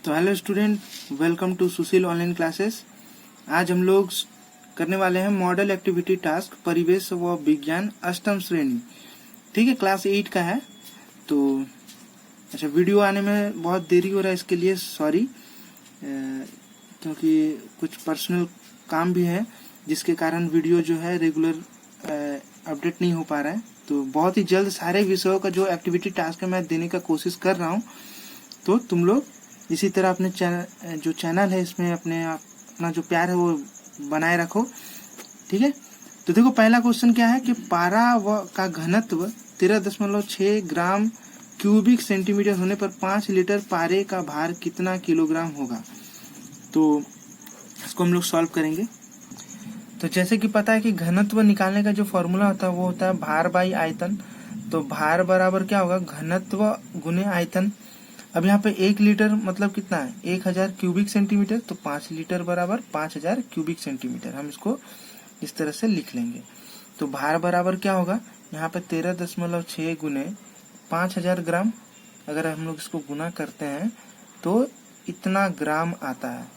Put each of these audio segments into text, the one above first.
तो hello student, welcome to Sushil online classes. आज हम लोग करने वाले हैं मॉडल एक्टिविटी टास्क परिवेश व विज्ञान अष्टम श्रेणी। ठीक है, क्लास 8 का है। तो अच्छा, वीडियो आने में बहुत देरी हो रहा है, इसके लिए सॉरी, क्योंकि कुछ पर्सनल काम भी है जिसके कारण वीडियो जो है रेगुलर अपडेट नहीं हो पा रहा है। तो बहुत ही जल्द सारे विषयों का जो एक्टिविटी टास्क है मैं देने का कोशिश कर रहा हूँ। तो तुम लोग इसी तरह अपने जो चैनल है इसमें अपना जो प्यार है वो बनाए रखो। ठीक है, तो देखो पहला क्वेश्चन क्या है कि पारा का घनत्व 13.6 ग्राम क्यूबिक सेंटीमीटर होने पर 5 लीटर पारे का भार कितना किलोग्राम होगा। तो इसको हम लोग सॉल्व करेंगे। तो जैसे कि पता है कि घनत्व निकालने का जो फॉर्मूला होता है वो होता है भार बाई आयतन। तो भार बराबर क्या होगा, घनत्व गुने आयतन। अब यहाँ पे 1 लीटर मतलब कितना है, 1000 क्यूबिक सेंटीमीटर। तो 5 लीटर बराबर 5000 क्यूबिक सेंटीमीटर। हम इसको इस तरह से लिख लेंगे। तो भार बराबर क्या होगा, यहाँ पे 13.6 गुने 5000 ग्राम। अगर हम लोग इसको गुना करते हैं तो इतना ग्राम आता है।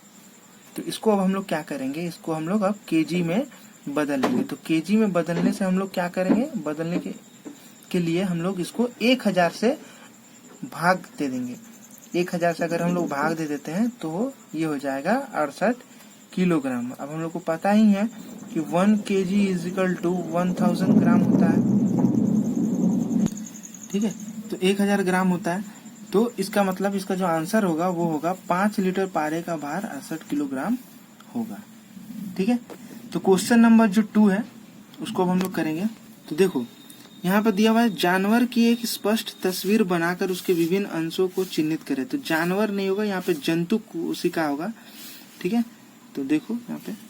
तो इसको अब हम लोग क्या करेंगे, इसको हम लोग अब केजी में बदल लेंगे। तो केजी में बदलने से हम लोग क्या करेंगे, बदलने के लिए हम लोग इसको 1000 से भाग दे देंगे। 1000 से अगर हम लोग भाग दे देते हैं तो ये हो जाएगा 68 किलोग्राम। अब हम लोग को पता ही है कि 1 kg इज इक्वल टू 1000 ग्राम होता है। ठीक है, तो 1000 ग्राम होता है। तो इसका मतलब इसका जो आंसर होगा वो होगा 5 लीटर पारे का भार 68 किलोग्राम होगा। ठीक है, तो क्वेश्चन नंबर जो 2 है उसको अब हम लोग करेंगे। तो देखो यहाँ पर दिया हुआ है, जानवर की एक स्पष्ट तस्वीर बनाकर उसके विभिन्न अंशों को चिन्हित करें। तो जानवर नहीं होगा, यहाँ पे जंतु कोशिका होगा। ठीक है, तो देखो यहाँ पे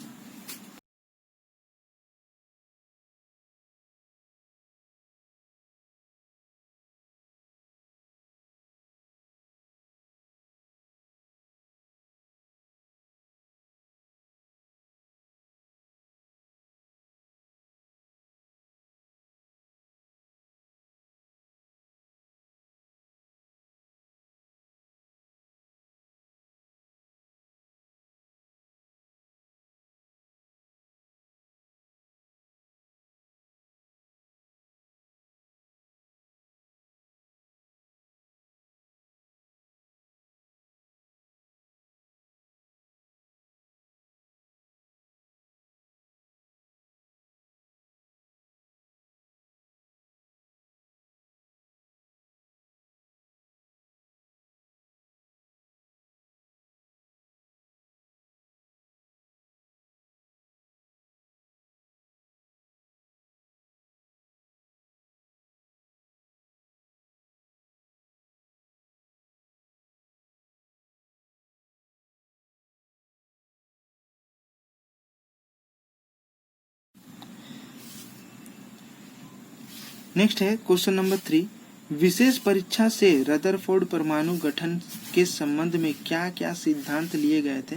नेक्स्ट है क्वेश्चन नंबर 3। विशेष परीक्षा से रदरफोर्ड परमाणु गठन के संबंध में क्या क्या सिद्धांत लिए गए थे,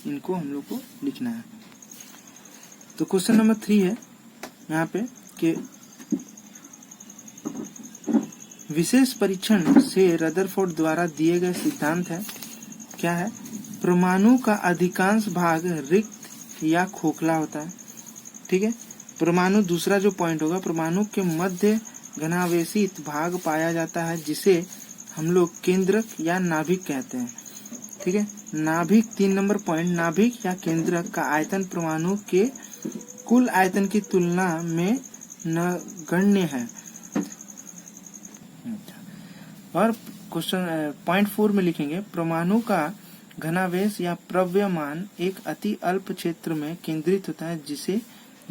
इनको हम लोग को लिखना है। तो क्वेश्चन नंबर 3 है यहाँ पे कि विशेष परीक्षण से रदरफोर्ड द्वारा दिए गए सिद्धांत है क्या है, परमाणु का अधिकांश भाग रिक्त या खोखला होता है। ठीक है, परमाणु दूसरा जो पॉइंट होगा, परमाणु के मध्य घनावेशित भाग पाया जाता है जिसे हम लोग केंद्रक या नाभिक कहते हैं। ठीक है, नाभिक 3 नंबर पॉइंट, नाभिक या केंद्रक का आयतन परमाणु के कुल आयतन की तुलना में नगण्य है। और क्वेश्चन पॉइंट 4 में लिखेंगे, परमाणु का घनावेश या द्रव्यमान एक अति अल्प क्षेत्र में केंद्रित होता है जिसे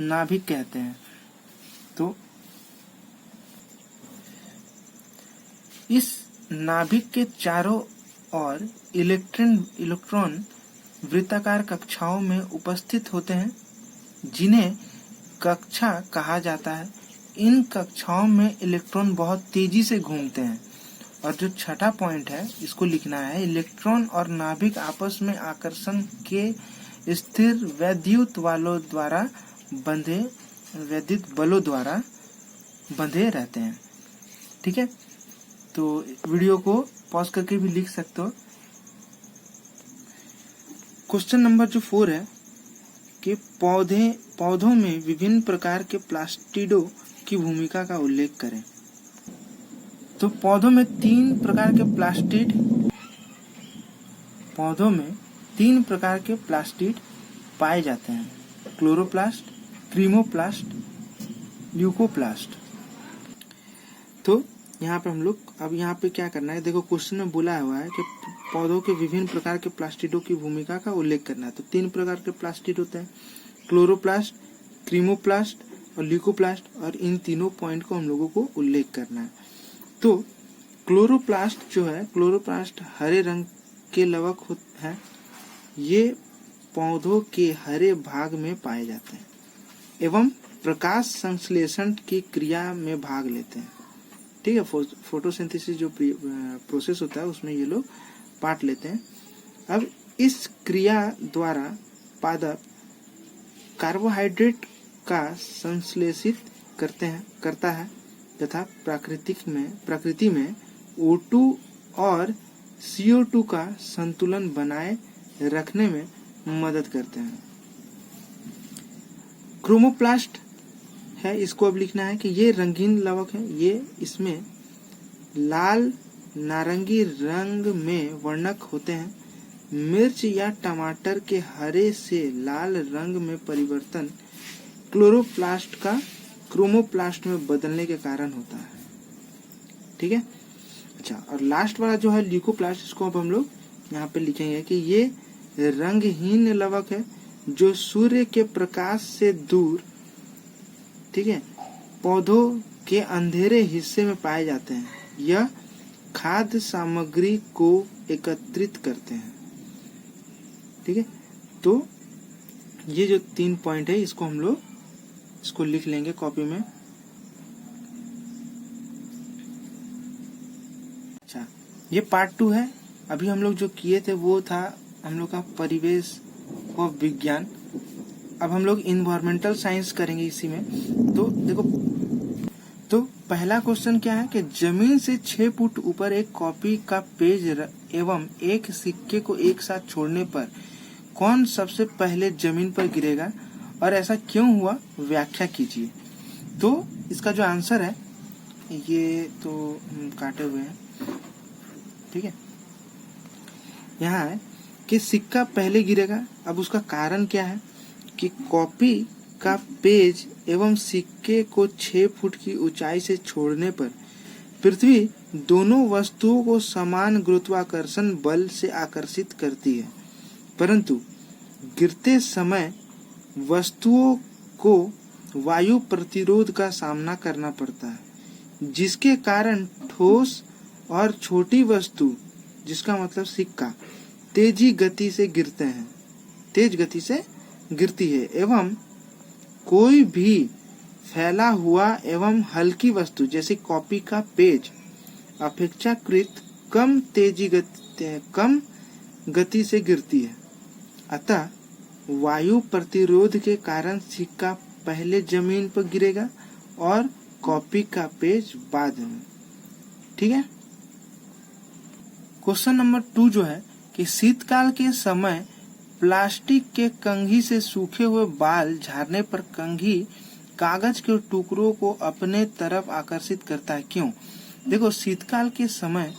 नाभिक कहते हैं। तो इस नाभिक के चारों ओर इलेक्ट्रॉन वृत्ताकार कक्षाओं में उपस्थित होते हैं जिन्हें कक्षा कहा जाता है। इन कक्षाओं में इलेक्ट्रॉन बहुत तेजी से घूमते हैं। और जो छठा पॉइंट है इसको लिखना है, इलेक्ट्रॉन और नाभिक आपस में आकर्षण के स्थिर वैद्युत बलों द्वारा बंधे रहते हैं। ठीक है, तो वीडियो को पॉज करके भी लिख सकते हो। क्वेश्चन नंबर जो 4 है कि पौधों में विभिन्न प्रकार के प्लास्टिडों की भूमिका का उल्लेख करें। तो पौधों में तीन प्रकार के प्लास्टिड पाए जाते हैं, क्लोरोप्लास्ट, क्रीमोप्लास्ट, ल्यूकोप्लास्ट। तो यहाँ पे हम लोग अब यहाँ पे क्या करना है, देखो क्वेश्चन में बोला हुआ है कि पौधों के विभिन्न प्रकार के प्लास्टिडों की भूमिका का उल्लेख करना है। तो तीन प्रकार के प्लास्टिड होते हैं, क्लोरोप्लास्ट, क्रीमोप्लास्ट और ल्यूकोप्लास्ट, और इन तीनों पॉइंट को हम लोगों को उल्लेख करना है। तो क्लोरोप्लास्ट जो है, क्लोरोप्लास्ट हरे रंग के लवक है, ये पौधों के हरे भाग में पाए जाते हैं एवं प्रकाश संश्लेषण की क्रिया में भाग लेते हैं। ठीक है, फोटोसिंथेसिस जो प्रोसेस होता है उसमें ये लोग पार्ट लेते हैं। अब इस क्रिया द्वारा पादप कार्बोहाइड्रेट का संश्लेषित करता है तथा प्रकृति में O2 और CO2 का संतुलन बनाए रखने में मदद करते हैं। क्रोमोप्लास्ट है, इसको अब लिखना है कि ये रंगीन लवक है, ये इसमें लाल नारंगी रंग में वर्णक होते हैं। मिर्च या टमाटर के हरे से लाल रंग में परिवर्तन क्लोरोप्लास्ट का क्रोमोप्लास्ट में बदलने के कारण होता है। ठीक है, अच्छा, और लास्ट वाला जो है ल्यूकोप्लास्ट, इसको अब हम लोग यहाँ पे लिखेंगे कि ये रंगहीन लवक है जो सूर्य के प्रकाश से दूर, ठीक है, पौधों के अंधेरे हिस्से में पाए जाते हैं। यह खाद्य सामग्री को एकत्रित करते हैं। ठीक है, तो ये जो 3 पॉइंट है इसको हम लोग इसको लिख लेंगे कॉपी में। अच्छा, ये पार्ट 2 है। अभी हम लोग जो किए थे वो था हम लोग का परिवेश व विज्ञान। अब हम लोग इन्वायरमेंटल साइंस करेंगे इसी में। तो देखो, तो पहला क्वेश्चन क्या है कि जमीन से 6 फुट ऊपर एक कॉपी का पेज एवं एक सिक्के को एक साथ छोड़ने पर कौन सबसे पहले जमीन पर गिरेगा और ऐसा क्यों हुआ, व्याख्या कीजिए। तो इसका जो आंसर है ये तो काटे हुए हैं। ठीक है, यहाँ है कि सिक्का पहले गिरेगा। अब उसका कारण क्या है कि कॉपी का पेज एवं सिक्के को 6 फुट की ऊंचाई से छोड़ने पर पृथ्वी दोनों वस्तुओं को समान गुरुत्वाकर्षण बल से आकर्षित करती है, परंतु गिरते समय वस्तुओं को वायु प्रतिरोध का सामना करना पड़ता है, जिसके कारण ठोस और छोटी वस्तु, जिसका मतलब सिक्का, तेज गति से गिरती है एवं कोई भी फैला हुआ एवं हल्की वस्तु जैसे कॉपी का पेज अपेक्षाकृत कम गति से गिरती है। अतः वायु प्रतिरोध के कारण सिक्का पहले जमीन पर गिरेगा और कॉपी का पेज बाद में। ठीक है, क्वेश्चन नंबर 2 जो है कि शीतकाल के समय प्लास्टिक के कंघी से सूखे हुए बाल झाड़ने पर कंघी कागज के टुकड़ों को अपने तरफ आकर्षित करता है, क्यों। देखो, शीतकाल के समय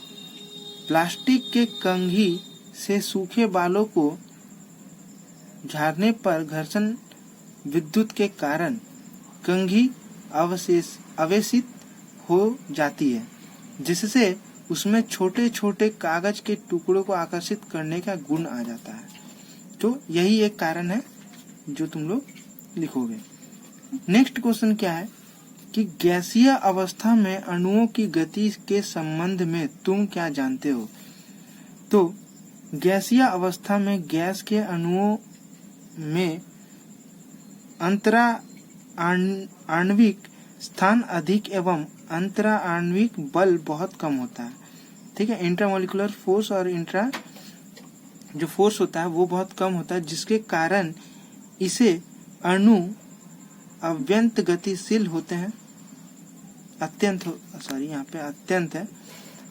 प्लास्टिक के कंघी से सूखे बालों को झाड़ने पर घर्षण विद्युत के कारण कंघी अवशेषित हो जाती है, जिससे उसमें छोटे छोटे कागज के टुकड़ों को आकर्षित करने का गुण आ जाता है। तो यही एक कारण है जो तुम लोग लिखोगे। नेक्स्ट क्वेश्चन क्या है कि गैसीय अवस्था में अणुओं की गति के संबंध में तुम क्या जानते हो। तो गैसीय अवस्था में गैस के अणुओं में अंतरा आणविक स्थान अधिक एवं अंतरा आणविक बल बहुत कम होता है। ठीक है, इंट्रामोलिकुलर फोर्स और इंट्रा जो फोर्स होता है वो बहुत कम होता है, जिसके कारण इसे अणु अत्यंत गतिशील होते हैं।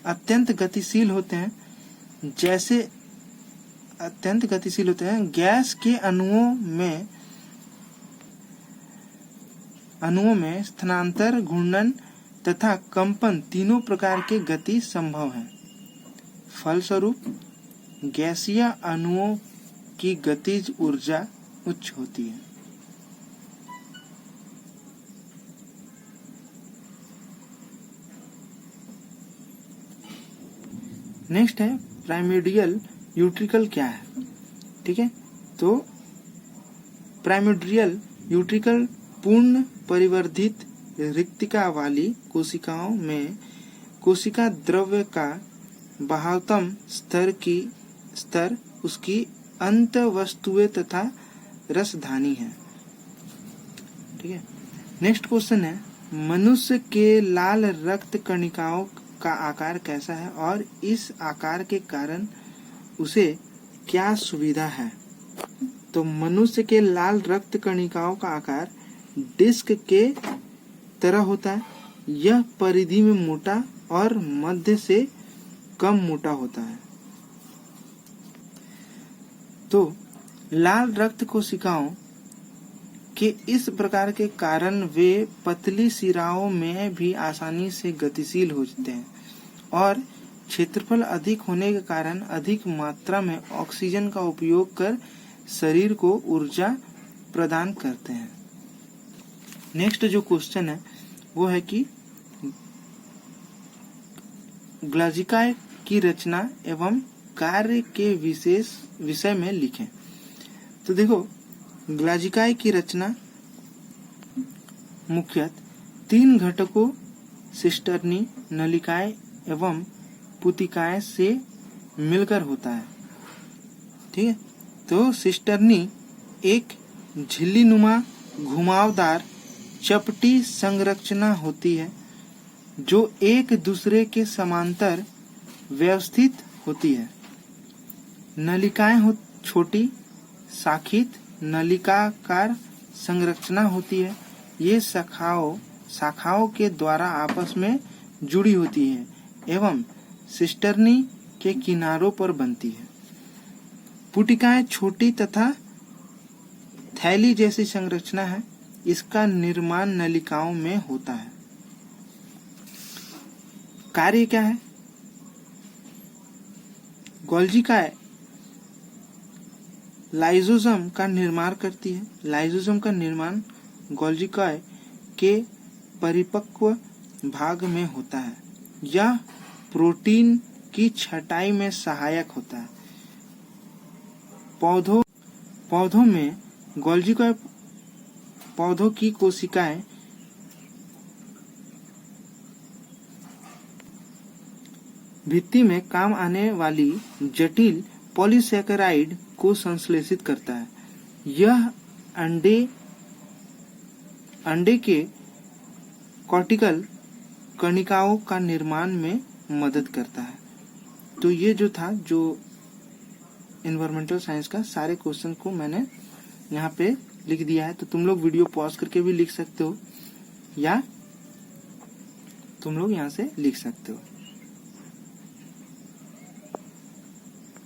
अत्यंत गतिशील होते हैं। जैसे अत्यंत गतिशील होते हैं। गैस के अणुओं में स्थानांतर, घूर्णन तथा कंपन तीनों प्रकार के गति संभव है। फलस्वरूप गैसीय अणुओं की गतिज ऊर्जा उच्च होती है। नेक्स्ट है प्राइमोर्डियल यूट्रिकल क्या है। ठीक है, तो प्राइमोर्डियल यूट्रिकल पूर्ण परिवर्धित रिक्तिका वाली कोशिकाओं में कोशिका द्रव्य का बहावतम स्तर उसकी अंत वस्तुएं तथा रसधानी है। ठीक है, नेक्स्ट क्वेश्चन है मनुष्य के लाल रक्त कणिकाओं का आकार कैसा है और इस आकार के कारण उसे क्या सुविधा है। तो मनुष्य के लाल रक्त कणिकाओं का आकार डिस्क के तरह होता है। यह परिधि में मोटा और मध्य से कम मोटा होता है। तो लाल रक्त कोशिकाओं के इस प्रकार के कारण वे पतली शिराओं में भी आसानी से गतिशील होते हैं और क्षेत्रफल अधिक होने के कारण अधिक मात्रा में ऑक्सीजन का उपयोग कर शरीर को ऊर्जा प्रदान करते हैं। नेक्स्ट जो क्वेश्चन है वो है कि ग्लाजिकाय की रचना एवं कार्य के विषय में लिखें। तो देखो ग्लाजिकाय की रचना मुख्यतः 3 घटकों सिस्टर्नी, नलिकाएं एवं पुतिकाएं से मिलकर होता है। ठीक है, तो सिस्टर्नी एक झिल्ली नुमा घुमावदार चपटी संरचना होती है जो एक दूसरे के समांतर व्यवस्थित होती है। नलिकाएं छोटी शाखित नलिकाकार संरचना होती है। ये शाखाओं के द्वारा आपस में जुड़ी होती है एवं सिस्टर्नी के किनारों पर बनती है। पुटिकाएं छोटी तथा थैली जैसी संरचना है। इसका निर्माण नलिकाओं में होता है। कार्य क्या है? गोल्जिकाय लाइसोसोम का निर्माण करती है। लाइसोसोम का निर्माण गोल्जिकाय के परिपक्व भाग में होता है। यह प्रोटीन की छटाई में सहायक होता है। पौधों में गोल्जिकाय पौधों की कोशिकाएं भित्ति में काम आने वाली जटिल पॉलीसैकेराइड को संश्लेषित करता है। यह अंडे के कॉर्टिकल कणिकाओं का निर्माण में मदद करता है। तो ये जो था जो एनवायरमेंटल साइंस का सारे क्वेश्चन को मैंने यहाँ पे लिख दिया है। तो तुम लोग वीडियो पॉज करके भी लिख सकते हो या तुम लोग यहाँ से लिख सकते हो।